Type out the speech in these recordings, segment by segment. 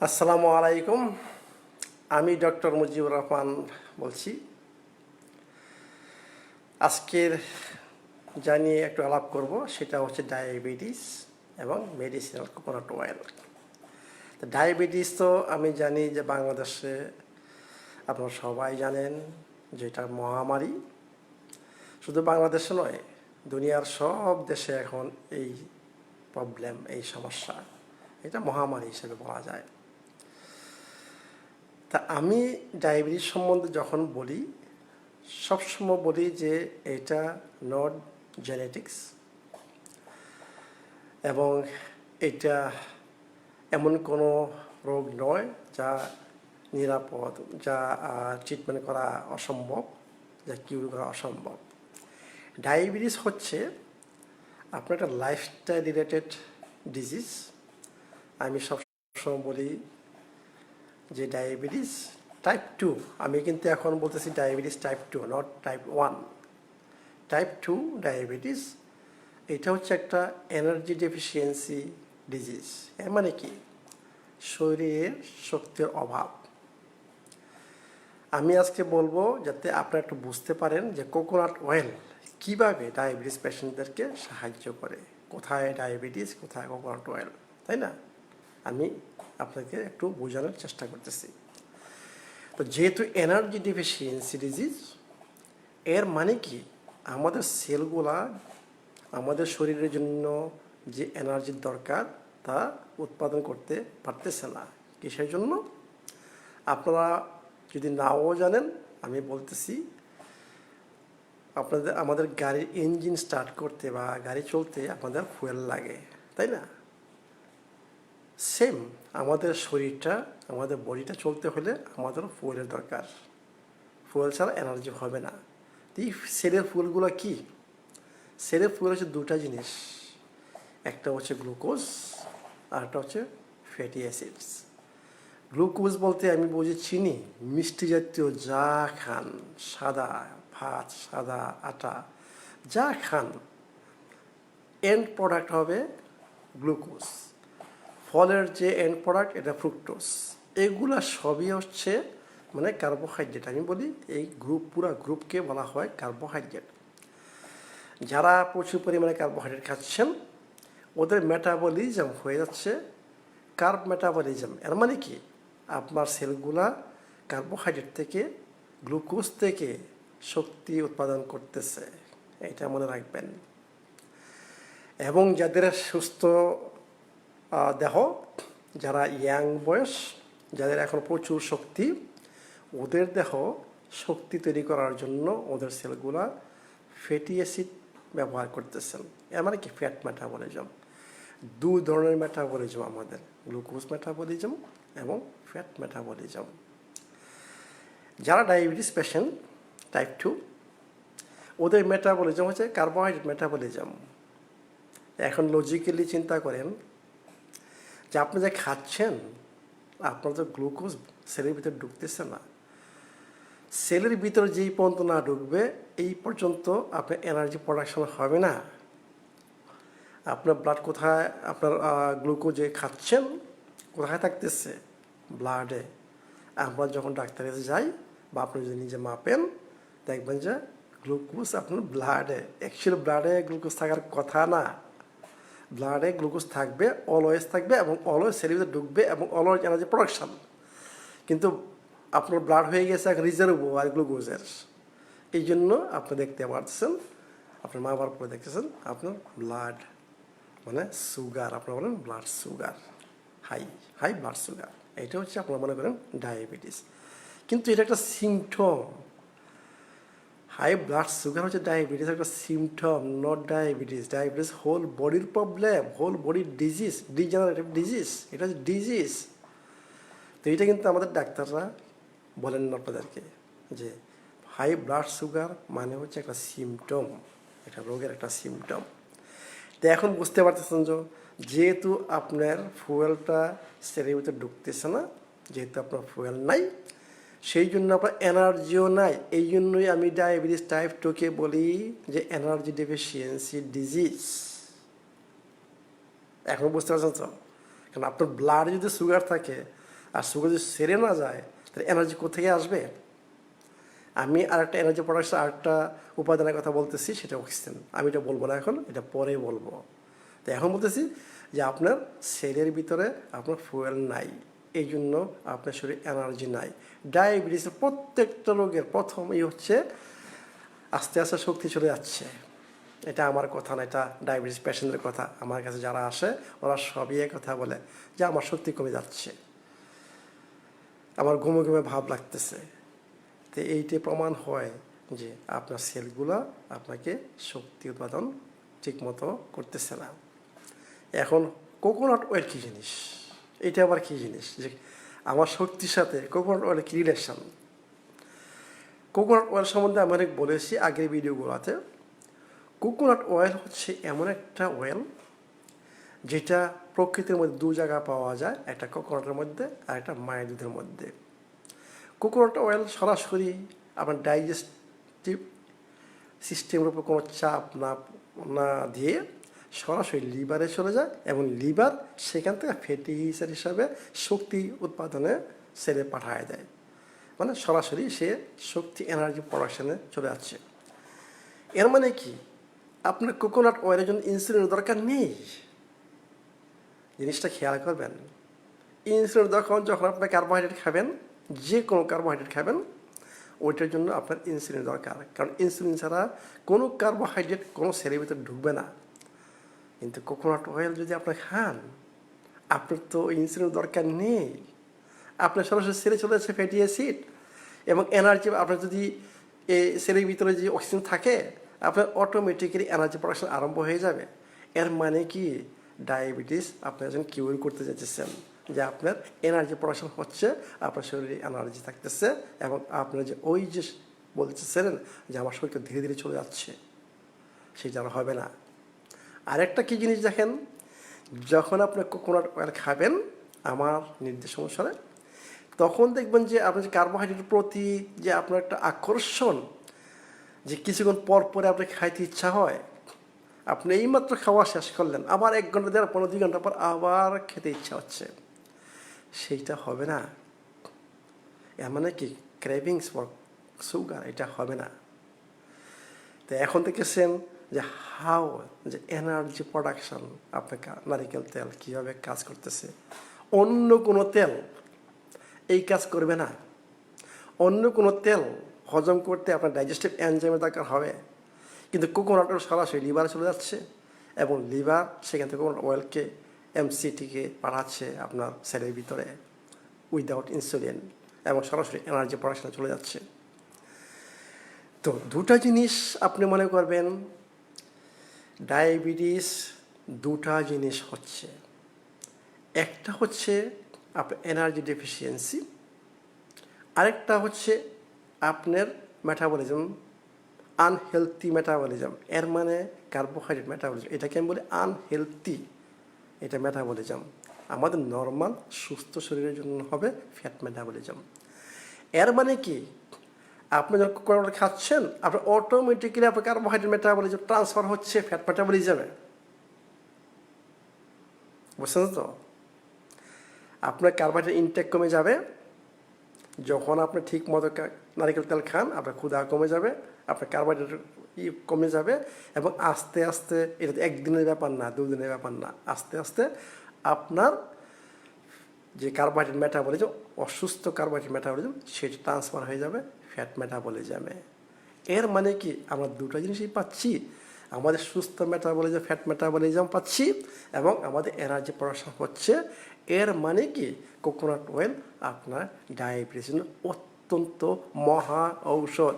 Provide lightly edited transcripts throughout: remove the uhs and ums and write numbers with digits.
আসসালামু আলাইকুম। আমি ডক্টর মুজিবুর রহমান বলছি। আজকের যা নিয়ে একটু আলাপ করব সেটা হচ্ছে ডায়াবেটিস এবং মেডিসিনাল কোকোনাট অয়েল। তো ডায়াবেটিস তো আমি জানি যে বাংলাদেশে আপনারা সবাই জানেন যে এটা মহামারী। শুধু বাংলাদেশে নয়, দুনিয়ার সব দেশে এখন এই প্রবলেম, এই সমস্যা, এটা মহামারী হিসেবে বলা যায়। তা আমি ডায়াবেটিস সম্বন্ধে যখন বলি, সবসময় বলি যে এটা নট জেনেটিক্স এবং এটা এমন কোনো রোগ নয় যা নিরাপদ, যা ট্রিটমেন্ট করা অসম্ভব, যা কিউর করা অসম্ভব। ডায়াবেটিস হচ্ছে আপনার একটা লাইফস্টাইল রিলেটেড ডিজিজ। আমি সবসময় বলি যে ডায়াবেটিস টাইপ 2, আমি কিন্তু এখন বলতেছি diabetes type 2, not type 1। Type 2 diabetes এটা হচ্ছে একটা এনার্জি ডেফিসিয়েন্সি ডিজিজ। এর মানে কি? শরীরের শক্তির অভাব। আমি আজকে বলবো যাতে আপনারা একটু বুঝতে পারেন যে কোকোনাট অয়েল কীভাবে ডায়াবেটিস পেশেন্টদেরকে সাহায্য করে, কোথায় ডায়াবেটিস, কোথায় কোকোনাট অয়েল, তাই না? আমি আপনাকে একটু বোঝানোর চেষ্টা করতেছি। তো যেহেতু এনার্জি ডেফিসিয়েন্সি ডিজিজ, এর মানে কি আমাদের সেলগুলা আমাদের শরীরের জন্য যে এনার্জির দরকার তা উৎপাদন করতে পারতেছে না। কিসের জন্য? আপনারা যদি নাও জানেন, আমি বলতেছি, আমাদের গাড়ির ইঞ্জিন স্টার্ট করতে বা গাড়ি চলতে আপনাদের ফুয়েল লাগে, তাই না? সেম আমাদের শরীরটা, আমাদের বডিটা চলতে হলে আমাদের ফুয়েলের দরকার। ফুয়েল ছাড়া এনার্জি হবে না। এই সেলের ফুয়েলগুলো কি? সেলের ফুয়েল হচ্ছে দুটা জিনিস, একটা হচ্ছে গ্লুকোজ আর একটা হচ্ছে ফ্যাটি অ্যাসিডস। গ্লুকোজ বলতে আমি বুঝি চিনি, মিষ্টি জাতীয় যা খান, সাদা ভাত, সাদা আটা যা খান, এন্ড প্রোডাক্ট হবে গ্লুকোজ। ফলের যে এন্ড প্রোডাক্ট এটা ফ্রুক্টোজ। এগুলা সবই হচ্ছে মানে কার্বোহাইড্রেট। আমি বলি এই পুরা গ্রুপকে বলা হয় কার্বোহাইড্রেট। যারা প্রচুর পরিমাণে কার্বোহাইড্রেট খাচ্ছেন ওদের মেটাবলিজম হয়ে যাচ্ছে কার্ব মেটাবলিজম। এর মানে কি আপনার সেলগুলা কার্বোহাইড্রেট থেকে, গ্লুকোজ থেকে শক্তি উৎপাদন করতেছে, এটা মনে রাখবেন। এবং যাদের সুস্থ দেহ, যারা ইয়াং বয়স, যাদের এখন প্রচুর শক্তি, ওদের দেহ শক্তি তৈরি করার জন্য ওদের সেলগুলা ফ্যাটি অ্যাসিড ব্যবহার করতেছেন। এর মানে কি ফ্যাট মেটাবলিজম। দুই ধরনের মেটাবলিজম আমাদের, গ্লুকোজ মেটাবলিজম এবং ফ্যাট মেটাবলিজম। যারা ডায়াবেটিস পেশেন্ট টাইপ 2, ওদের মেটাবলিজম হচ্ছে কার্বোহাইড্রেট মেটাবলিজম। এখন লজিক্যালি চিন্তা করেন যে আপনি যা খাচ্ছেন, আপনার তো গ্লুকোজ সেলের ভিতরে ঢুকতেছে না। সেলের ভিতরে যেই পর্যন্ত না ঢুকবে এই পর্যন্ত আপনার এনার্জি প্রোডাকশন হবে না। আপনার ব্লাড কোথায়, আপনার গ্লুকোজ যে খাচ্ছেন কোথায় থাকতেছে? ব্লাডে। আমরা যখন ডাক্তারের কাছে যাই বা আপনি যদি নিজে মাপেন, দেখবেন যে গ্লুকোজ আপনার ব্লাডে। অ্যাকচুয়ালি ব্লাডে গ্লুকোজ থাকার কথা না। ব্লাডে গ্লুকোজ থাকবে, অলওয়েজ থাকবে এবং অলওয়েজ সেলের ভিতরে ঢুকবে এবং অলওয়েজ এনার্জি প্রোডাকশন। কিন্তু আপনার ব্লাড হয়ে গেছে এক রিজার্ভার গ্লুকোজের। এই জন্য আপনি দেখতে পাচ্ছেন, আপনার মা বাবার পরে দেখতেছেন আপনার ব্লাড মানে সুগার, আপনারা বলেন blood sugar, high blood sugar. এটা হচ্ছে আপনারা মনে করেন ডায়াবেটিস, কিন্তু এটা একটা সিমটম। হাই ব্লাড সুগার হচ্ছে ডায়াবেটিস একটা symptom, not diabetes. Diabetes whole বডির প্রবলেম, হোল বডির ডিজিজ, ডিজেনারেটিভ ডিজিজ। এটা হচ্ছে ডিজিজ। তো এটা কিন্তু আমাদের ডাক্তাররা বলেন না আপনাদেরকে যে হাই ব্লাড সুগার মানে হচ্ছে একটা সিমটম, এটা রোগের একটা সিমটম। তো এখন বুঝতে পারতেছেন যে যেহেতু আপনার ফুয়েলটা সেলের ভিতরে ঢুকতেছে না, যেহেতু আপনার ফুয়েল নাই, সেই জন্য আপনার এনার্জিও নাই। এই জন্যই আমি ডায়াবেটিস টাইপ 2কে বলি যে এনার্জি ডেফিসিয়েন্সি ডিজিজ। এখন বুঝতে পারছেন তো? কারণ আপনার ব্লাডে যদি সুগার থাকে আর সুগার যদি সেরে না যায় তাহলে এনার্জি কোথেকে আসবে? আমি আরেকটা এনার্জি প্রোডাকশন আরেকটা উপাদানের কথা বলতেছি, সেটা অক্সিজেন। আমি এটা বলবো না এখন, এটা পরে বলবো। তো এখন বলতেছি যে আপনার সেলের ভিতরে আপনার ফুয়েল নাই, এই জন্য আপনার শরীরে এনার্জি নাই। ডায়াবেটিসের প্রত্যেকটা রোগের প্রথমেই হচ্ছে আস্তে আস্তে শক্তি চলে যাচ্ছে। এটা আমার কথা না, এটা ডায়াবেটিস পেশেন্টের কথা। আমার কাছে যারা আসে ওরা সবই কথা বলে যে আমার শক্তি কমে যাচ্ছে, আমার ঘুমে ঘুমে ভাব লাগতেছে। তো এইটি প্রমাণ হয় যে আপনার সেলগুলো আপনাকে শক্তি উৎপাদন ঠিকমতো করতেছে না। এখন কোকোনাট অয়েল কী জিনিস, এটা আবার কী জিনিস যে আমার শক্তির সাথে কোকোনাট অয়েলের কী রিলেশন? কোকোনাট অয়েল সম্বন্ধে আমি অনেক বলেছি আগের ভিডিওগুলোতে। কোকোনাট অয়েল হচ্ছে এমন একটা অয়েল যেটা প্রকৃতির মধ্যে দু জায়গায় পাওয়া যায়, একটা কোকোনাটের মধ্যে আর একটা মায়ের দুধের মধ্যে। কোকোনাট অয়েল সরাসরি আপনার ডাইজেস্টিভ সিস্টেমের উপর কোনো চাপ না দিয়ে সরাসরি লিভারে চলে যায় এবং লিভার সেখান থেকে ফ্যাটি অ্যাসিড হিসাবে শক্তি উৎপাদনে সেলে পাঠায় দেয়। মানে সরাসরি সে শক্তি এনার্জি প্রোডাকশানে চলে যাচ্ছে। এর মানে কি আপনার কোকোনাট অয়েলের জন্য ইনসুলিনের দরকার নেই। জিনিসটা খেয়াল করবেন, ইনসুলিনের দরকার যখন আপনি কার্বোহাইড্রেট খাবেন, যে কোনো কার্বোহাইড্রেট খাবেন, ওইটার জন্য আপনার ইনসুলিন দরকার। কারণ ইনসুলিন ছাড়া কোনো কার্বোহাইড্রেট কোনো সেলের ভিতরে ঢুকবে না। কিন্তু কোকোনাট অয়েল যদি আপনি খান, আপনার তো ইনসুলিনের দরকার নেই। আপনার সরাসরি সেলে চলে যাচ্ছে ফ্যাটি অ্যাসিড এবং এনার্জি। আপনার যদি এই সেলের ভিতরে যে অক্সিজেন থাকে, আপনার অটোমেটিক্যালি এনার্জি প্রোডাকশন আরম্ভ হয়ে যাবে। এর মানে কি ডায়াবেটিস আপনি একজন কিউর করতে চাইছেন, যে আপনার এনার্জি প্রোডাকশন হচ্ছে, আপনার শরীরে এনার্জি থাকতেছে এবং আপনার যে ওই যে বলতেছিলেন যে আমার শরীরটা ধীরে ধীরে চলে যাচ্ছে, সেই যেন হবে না। আরেকটা কী জিনিস দেখেন, যখন আপনি কোকোনাট অয়েল খাবেন আমার নির্দেশ অনুসারে, তখন দেখবেন যে আপনার যে কার্বোহাইড্রেটের প্রতি যে আপনার একটা আকর্ষণ, যে কিছুক্ষণ পর পরে আপনার খাইতে ইচ্ছা হয়। আপনি এইমাত্র খাওয়া শেষ করলেন, আবার 1 ঘন্টা দেওয়ার 15-2 ঘন্টা পর আবার খেতে ইচ্ছা হচ্ছে, সেইটা হবে না। এর মানে কি ক্রেভিংস ফর সুগার, এটা হবে না। তো এখন দেখেছেন যে হাউ যে এনার্জি প্রোডাকশন আপনার নারিকেল তেল কীভাবে কাজ করতেছে। অন্য কোনো তেল এই কাজ করবে না। অন্য কোনো তেল হজম করতে আপনার ডাইজেস্টিভ এনজাইমের দরকার হবে, কিন্তু কোকোনাট অয়েল সরাসরি লিভারে চলে যাচ্ছে এবং লিভার সেখান থেকে কোকোনাট অয়েলকে এমসিটিকে পাঠাচ্ছে আপনার সেলের ভিতরে উইদাউট ইনসুলিন এবং সরাসরি এনার্জি প্রোডাকশনে চলে যাচ্ছে। তো দুটা জিনিস আপনি মনে করবেন, ডায়াবেটিস দুটা জিনিস হচ্ছে। একটা হচ্ছে আপনার এনার্জি ডেফিসিয়েন্সি, আরেকটা হচ্ছে আপনার মেটাবলিজম, আনহেলথি মেটাবলিজম। এর মানে কার্বোহাইড্রেট মেটাবলিজম, এটাকে আমি বলি আনহেলথি, এটা মেটাবলিজম। আমাদের নর্মাল সুস্থ শরীরের জন্য হবে ফ্যাট মেটাবলিজম। এর মানে কি আপনি যখন কোকোনাট খাচ্ছেন, আপনার অটোমেটিক্যালি আপনার কার্বোহাইড্রেট মেটাবলিজম ট্রান্সফার হচ্ছে ফ্যাট মেটাবলিজমে। বুঝছেন তো? আপনার কার্বোহাইড্রেট ইনটেক কমে যাবে যখন আপনি ঠিক মতো নারিকেল তেল খান, আপনার ক্ষুধা কমে যাবে, আপনার কার্বোহাইড্রেট কমে যাবে এবং আস্তে আস্তে, এটা তো একদিনের ব্যাপার না, 2 দিনের ব্যাপার না, আস্তে আস্তে আপনার যে কার্বোহাইড্রেট মেটাবলিজম, অসুস্থ কার্বোহাইড্রেট মেটাবলিজম, সেটা ট্রান্সফার হয়ে যাবে ফ্যাট মেটাবলিজমে। এর মানে কি আমরা দুটো জিনিসই পাচ্ছি, আমাদের সুস্থ মেটাবলিজম ফ্যাট মেটাবলিজম পাচ্ছি এবং আমাদের এনার্জি প্রোডাকশন হচ্ছে। এর মানে কি কোকোনাট অয়েল আপনার ডায়াবেটিসের অত্যন্ত মহা ঔষধ।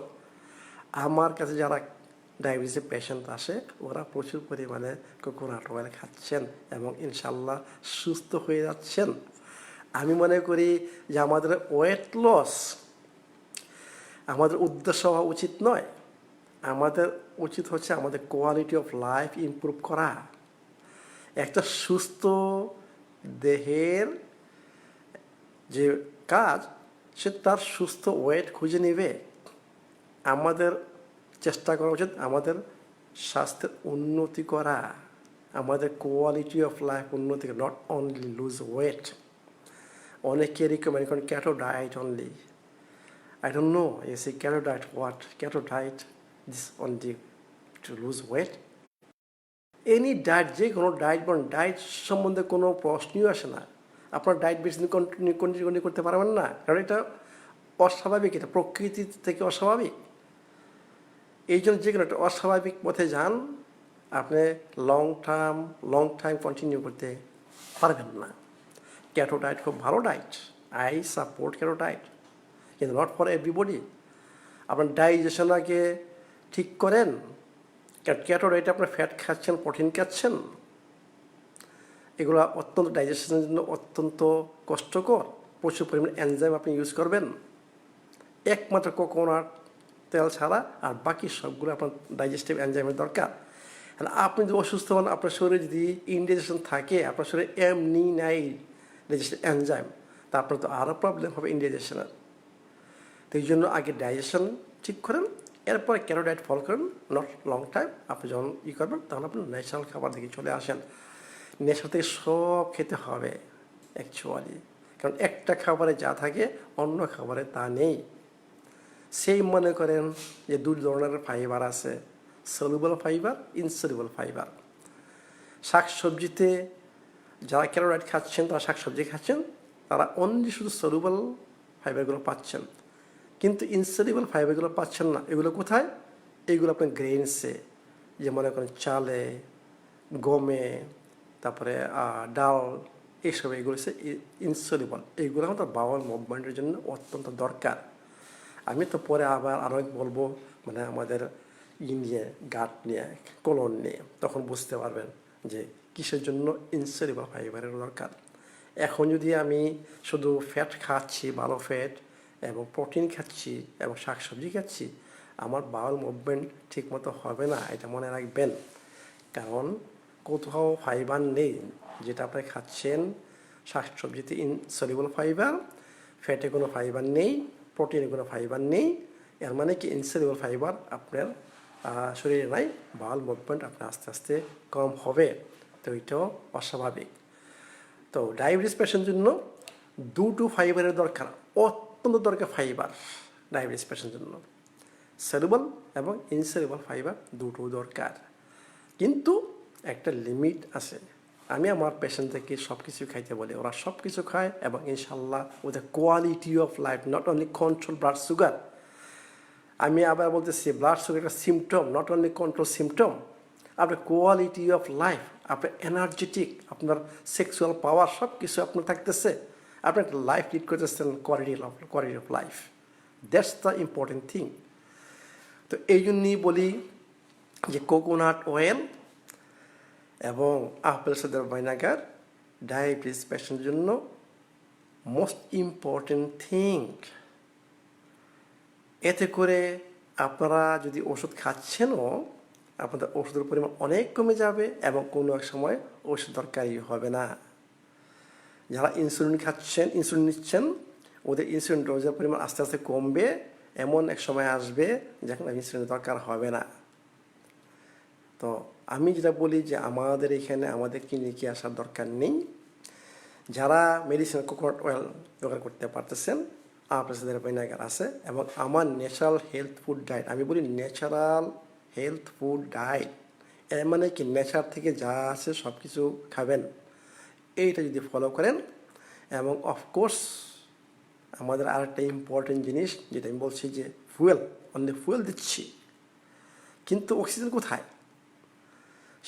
আমার কাছে যারা ডায়াবেটিসের পেশেন্ট আসে, ওরা প্রচুর পরিমাণে কোকোনাট অয়েল খাচ্ছেন এবং ইনশাল্লাহ সুস্থ হয়ে যাচ্ছেন। আমি মনে করি যে আমাদের ওয়েট লস আমাদের উদ্দেশ্য হওয়া উচিত নয়। আমাদের উচিত হচ্ছে আমাদের কোয়ালিটি অফ লাইফ ইমপ্রুভ করা। একটা সুস্থ দেহের যে কাজ, সে তার সুস্থ ওয়েট খুঁজে নেবে। আমাদের চেষ্টা করা উচিত আমাদের স্বাস্থ্যের উন্নতি করা, আমাদের কোয়ালিটি অফ লাইফ উন্নতি করা, নট অনলি লুজ ওয়েট। অনেকে রিকমেন্ড করেন keto diet only. I don't know, you say keto diet what? Keto diet, this only to lose weight? Any diet, যে কোনো ডায়েট বলেন, ডায়েট সম্বন্ধে কোনো প্রশ্নই আসে না। আপনার ডায়েট বেশি দিন কন্টিনিউ করতে পারবেন না, কারণ এটা অস্বাভাবিক, এটা প্রকৃতি থেকে অস্বাভাবিক। এই জন্য যে কোনো একটা অস্বাভাবিক পথে যান, আপনি লং টাইম কন্টিনিউ করতে পারবেন না। ক্যাটো ডায়েট খুব ভালো ডায়েট, আই সাপোর্ট ক্যাটো ডায়েট, কিন্তু নট ফর এভরিবডি। আপনার ডাইজেশন আগে ঠিক করেন। ক্যাটো ডায়েটে আপনার ফ্যাট খাচ্ছেন, প্রোটিন খাচ্ছেন, এগুলো অত্যন্ত ডাইজেশনের জন্য অত্যন্ত কষ্টকর। প্রচুর পরিমাণে এনজাইম আপনি ইউজ করবেন, একমাত্র কোকোনাট তেল ছাড়া, আর বাকি সবগুলো আপনার ডাইজেস্টিভ এনজাইমের দরকার। আপনি যদি অসুস্থ হন, আপনার শরীরে যদি ইনডাইজেশন থাকে, আপনার শরীরে এমনি নাই ডাইজেস্টিভ এনজাইম, তা আপনার তো আরও প্রবলেম হবে ইনডাইজেশনের। তো এই জন্য আগে ডাইজেশন ঠিক করেন, এরপরে ক্যাটো ডায়েট ফলো করেন। নট লং টাইম আপনি যখন করবেন, তখন আপনি ন্যাচারাল খাবার দিকে চলে আসেন। নেশা থেকে সব খেতে হবে অ্যাকচুয়ালি, কারণ একটা খাবারে যা থাকে অন্য খাবারে তা নেই। সেই মনে করেন যে দুই ধরনের ফাইবার আছে, সলুবল ফাইবার, ইনসলুবল ফাইবার। শাকসবজিতে যারা ক্যাটো ডায়েট খাচ্ছেন, তারা শাকসবজি খাচ্ছেন, তারা অনলি শুধু সলুবল ফাইবারগুলো পাচ্ছেন, কিন্তু ইনসলুবল ফাইবারগুলো পাচ্ছেন না। এগুলো কোথায়? এগুলো আপনার গ্রেইনসে, যে মনে করেন চালে, গমে, তারপরে ডাল, এইসব এগুলো হচ্ছে ইনসলুবল। এইগুলো আমাদের বাউল মুভমেন্টের জন্য অত্যন্ত দরকার। আমি তো পরে আবার আরও বলবো, মানে আমাদের নিয়ে, গাট নিয়ে, কোলন নিয়ে, তখন বুঝতে পারবেন যে কিসের জন্য ইনসলুবল ফাইবারের দরকার। এখন যদি আমি শুধু ফ্যাট খাচ্ছি, ভালো ফ্যাট, এবং প্রোটিন খাচ্ছি এবং শাকসবজি খাচ্ছি, আমার বাউল মুভমেন্ট ঠিকমতো হবে না, এটা মনে রাখবেন। কারণ কোথাও ফাইবার নেই, যেটা আপনি খাচ্ছেন শাকসবজিতে ইনসলুবল ফাইবার, ফ্যাটে কোনো ফাইবার নেই, প্রোটিনে কোনো ফাইবার নেই। এর মানে কি ইনসলুবল ফাইবার আপনার শরীরে নাই, বাউল মুভমেন্ট আপনার আস্তে আস্তে কম হবে। তো এটাও অস্বাভাবিক। তো ডায়াবেটিস পেশেন্টের জন্য দুটো ফাইবারের দরকার, অত্যন্ত দরকার ফাইবার ডায়াবেটিস পেশেন্টের জন্য। সলুবল এবং ইনসলুবল ফাইবার দুটো দরকার, কিন্তু একটা লিমিট আছে। আমি আমার পেশেন্টদেরকে সব কিছু খাইতে বলি, ওরা সব কিছু খায়, এবং ইনশাল্লাহ ওদের quality of life, not only control blood sugar. আমি আবার বলতেছি, ব্লাড সুগার একটা symptom, not only control symptom. আপনার কোয়ালিটি অফ লাইফ, আপনার এনার্জেটিক, আপনার সেক্সুয়াল পাওয়ার, সব কিছু আপনার থাকতেছে, আপনি একটা লাইফ লিড করতেছেন, quality of life. That's the important thing. তো এই জন্যই বলি যে কোকোনাট অয়েল এবং আপেল সাইডার ভিনেগার ডায়াবেটিস পেশেন্টের জন্য মোস্ট ইম্পর্টেন্ট থিং। এতে করে আপনারা যদি ওষুধ খাচ্ছেনও, আপনাদের ওষুধের পরিমাণ অনেক কমে যাবে, এবং কোনো এক সময় ওষুধ দরকারই হবে না। যারা ইনসুলিন খাচ্ছেন, ইনসুলিন নিচ্ছেন, ওদের ইনসুলিন ডোজের পরিমাণ আস্তে আস্তে কমবে, এমন এক সময় আসবে যখন ইনসুলিনের দরকার হবে না। তো আমি যেটা বলি যে আমাদের এখানে আমাদের ক্লিনিকে আসার দরকার নেই। যারা মেডিসিন কোকোনাট অয়েল ব্যবহার করতে পারতেছেন, আপেল সাইডার ভিনেগার আছে, এবং আমার ন্যাচারাল হেলথ ফুড ডায়েট, আমি বলি ন্যাচারাল হেলথ ফুড ডায়েট, এর মানে কি নেচার থেকে যা আছে সব কিছু খাবেন। এইটা যদি ফলো করেন, এবং অফকোর্স আমাদের আরেকটা ইম্পর্টেন্ট জিনিস, যেটা আমি বলছি যে ফুয়েল, অনলি ফুয়েল দিচ্ছি, কিন্তু অক্সিজেন কোথায়?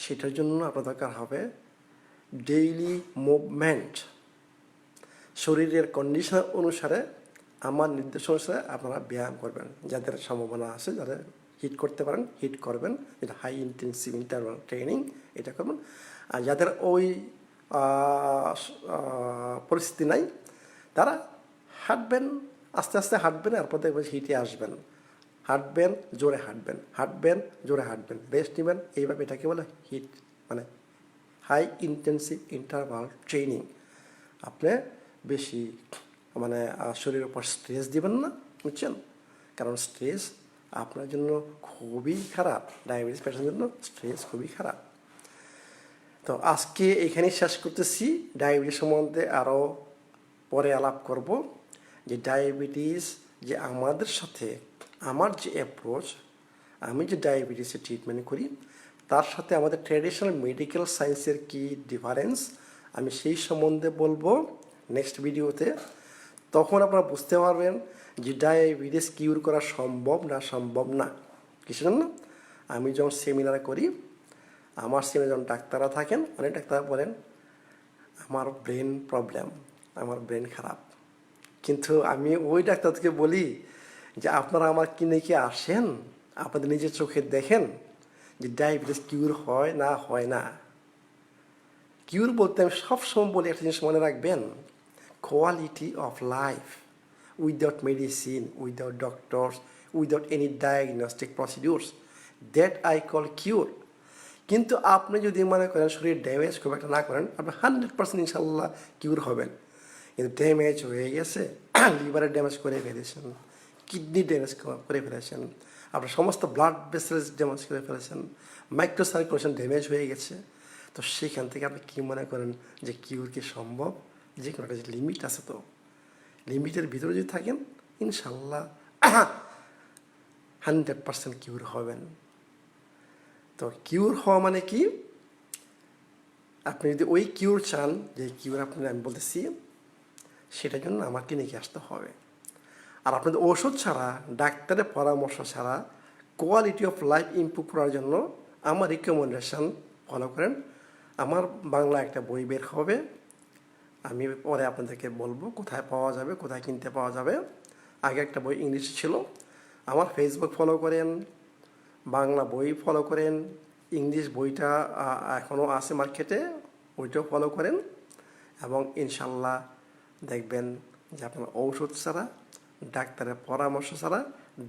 সেটার জন্য আপনার দরকার হবে ডেইলি মুভমেন্ট। শরীরের কন্ডিশন অনুসারে, আমার নির্দেশ অনুসারে আপনারা ব্যায়াম করবেন। যাদের সম্ভাবনা আছে, যারা হিট করতে পারেন হিট করবেন, যেটা হাই ইন্টেন্সিভ ইন্টারভাল ট্রেনিং, এটা করবেন। আর যাদের ওই পরিস্থিতি নাই, তারা হাঁটবেন, আস্তে আস্তে হাঁটবেন, এরপর দেখবেন হিটে আসবেন। হাঁটবেন, জোরে হাঁটবেন, হাঁটবেন, জোরে হাঁটবেন, রেস্ট নেবেন। এইভাবে এটাকে বলে হিট, মানে হাই ইন্টেন্সিভ ইন্টারভাল ট্রেনিং। আপনি বেশি মানে শরীরের উপর স্ট্রেস দিবেন না, বুঝছেন? কারণ স্ট্রেস আপনার জন্য খুবই খারাপ, ডায়াবেটিস পেশেন্টের জন্য স্ট্রেস খুবই খারাপ। তো আজকে এখানেই শেষ করতেছি। ডায়াবেটিস সম্বন্ধে আরও পরে আলাপ করব যে ডায়াবেটিস যে আমাদের সাথে আমার যে অ্যাপ্রোচ, আমি যে ডায়াবেটিসের ট্রিটমেন্ট করি তার সাথে আমাদের ট্র্যাডিশনাল মেডিকেল সায়েন্সের কী ডিফারেন্স, আমি সেই সম্বন্ধে বলবো নেক্সট ভিডিওতে। তখন আপনারা বুঝতে পারবেন যে ডায়াবেটিস কিউর করা সম্ভব না। কিছু না, আমি যখন সেমিনার করি, আমার সেমিনার যখন ডাক্তাররা থাকেন, অনেক ডাক্তাররা বলেন আমার ব্রেন প্রবলেম, আমার ব্রেন খারাপ, কিন্তু আমি ওই ডাক্তারকে বলি যে আপনারা আমার ক্লিনিকে আসেন, আপনাদের নিজের চোখে দেখেন যে ডায়াবেটিস কিউর হয় না। কিউর বলতে আমি সবসময় বলি একটা জিনিস মনে রাখবেন, quality of life without medicine, without doctors, without any diagnostic procedures, that I call cure. কিন্তু আপনি যদি মনে করেন শরীর ড্যামেজ খুব একটা না করেন, আপনি 100% ইনশাল্লাহ কিউর হবেন। কিন্তু ড্যামেজ হয়ে গেছে, লিভারের ড্যামেজ করে ফেলেছেন, কিডনি ড্যামেজ করে ফেলেছেন, আপনার সমস্ত ব্লাড ভেসেলস ড্যামেজ করে ফেলেছেন, মাইক্রো সার্কুলেশন ড্যামেজ হয়ে গেছে, তো সেখান থেকে আপনি কী মনে করেন যে কিউর কি সম্ভব? যে কোনো একটা লিমিট আছে, তো লিমিটের ভিতরে যদি থাকেন ইনশাল্লাহ 100% কিউর হবেন। তো কিউর হওয়া মানে কি, আপনি যদি ওই কিউর চান, যে কিউর আমি বলতেছি, সেটার জন্য আমার ক্লিনিকে আসতে হবে। আর আপনাদের ওষুধ ছাড়া, ডাক্তারের পরামর্শ ছাড়া কোয়ালিটি অফ লাইফ ইমপ্রুভ করার জন্য আমার রিকমেন্ডেশন ফলো করেন। আমার বাংলা একটা বই বের হবে, আমি পরে আপনাদেরকে বলবো কোথায় পাওয়া যাবে, কোথায় কিনতে পাওয়া যাবে। আগে একটা বই ইংলিশে ছিল। আমার ফেসবুক ফলো করেন, বাংলা বই ফলো করেন, ইংলিশ বইটা এখনও আছে মার্কেটে, ওইটাও ফলো করেন, এবং ইনশাল্লাহ দেখবেন যে আপনার ঔষধ ছাড়া, ডাক্তারের পরামর্শ ছাড়া,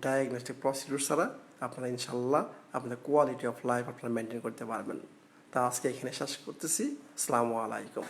ডায়াগনস্টিক প্রসিডিউর ছাড়া আপনারা ইনশাল্লাহ আপনার কোয়ালিটি অফ লাইফ আপনারা মেনটেন করতে পারবেন। তা আজকে এখানে শেষ করতেছি। আসসালামু আলাইকুম।